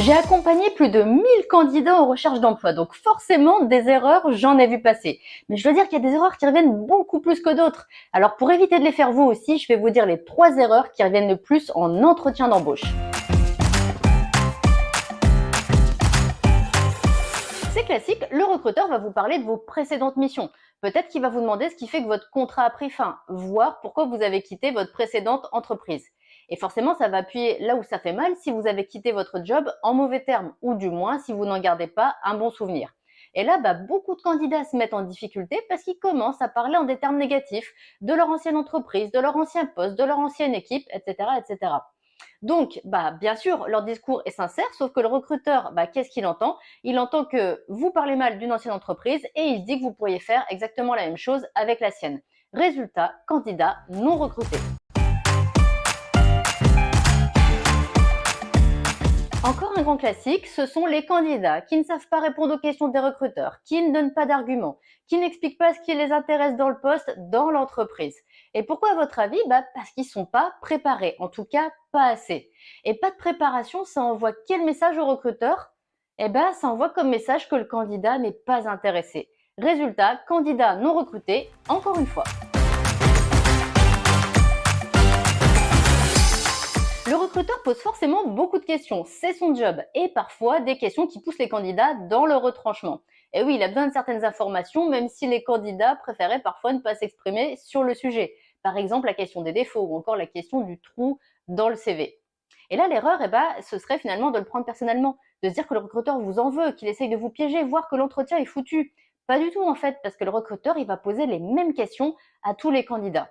J'ai accompagné plus de 1000 candidats en recherche d'emploi, donc forcément des erreurs, j'en ai vu passer. Mais je dois dire qu'il y a des erreurs qui reviennent beaucoup plus que d'autres. Alors pour éviter de les faire vous aussi, je vais vous dire les 3 erreurs qui reviennent le plus en entretien d'embauche. C'est classique, le recruteur va vous parler de vos précédentes missions. Peut-être qu'il va vous demander ce qui fait que votre contrat a pris fin, voire pourquoi vous avez quitté votre précédente entreprise. Et forcément, ça va appuyer là où ça fait mal si vous avez quitté votre job en mauvais termes, ou du moins si vous n'en gardez pas un bon souvenir. Et là, beaucoup de candidats se mettent en difficulté parce qu'ils commencent à parler en des termes négatifs de leur ancienne entreprise, de leur ancien poste, de leur ancienne équipe, etc., etc. Donc, bien sûr, leur discours est sincère, sauf que le recruteur, qu'est-ce qu'il entend? Il entend que vous parlez mal d'une ancienne entreprise et il se dit que vous pourriez faire exactement la même chose avec la sienne. Résultat, candidat non recruté. Encore un grand classique, ce sont les candidats qui ne savent pas répondre aux questions des recruteurs, qui ne donnent pas d'arguments, qui n'expliquent pas ce qui les intéresse dans le poste, dans l'entreprise. Et pourquoi à votre avis? Parce qu'ils ne sont pas préparés, en tout cas pas assez. Et pas de préparation, ça envoie quel message au recruteur? Ça envoie comme message que le candidat n'est pas intéressé. Résultat, candidat non recruté, encore une fois. Le recruteur pose forcément beaucoup de questions, c'est son job, et parfois des questions qui poussent les candidats dans le retranchement. Et oui, il a besoin de certaines informations, même si les candidats préféraient parfois ne pas s'exprimer sur le sujet. Par exemple, la question des défauts ou encore la question du trou dans le CV. Et là, l'erreur, ce serait finalement de le prendre personnellement, de se dire que le recruteur vous en veut, qu'il essaye de vous piéger, voire que l'entretien est foutu. Pas du tout en fait, parce que le recruteur, il va poser les mêmes questions à tous les candidats.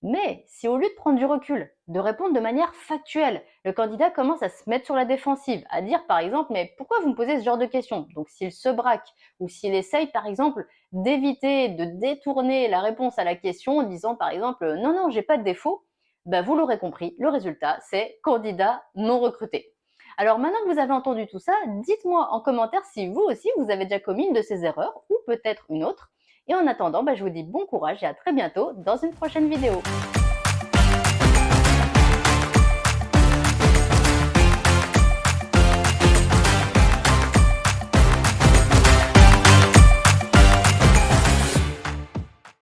Mais si au lieu de prendre du recul, de répondre de manière factuelle, le candidat commence à se mettre sur la défensive, à dire par exemple mais pourquoi vous me posez ce genre de questions? Donc s'il se braque ou s'il essaye par exemple d'éviter de détourner la réponse à la question en disant par exemple non non j'ai pas de défaut, vous l'aurez compris, le résultat c'est candidat non recruté. Alors maintenant que vous avez entendu tout ça, dites-moi en commentaire si vous aussi vous avez déjà commis une de ces erreurs ou peut-être une autre. Et en attendant, je vous dis bon courage et à très bientôt dans une prochaine vidéo.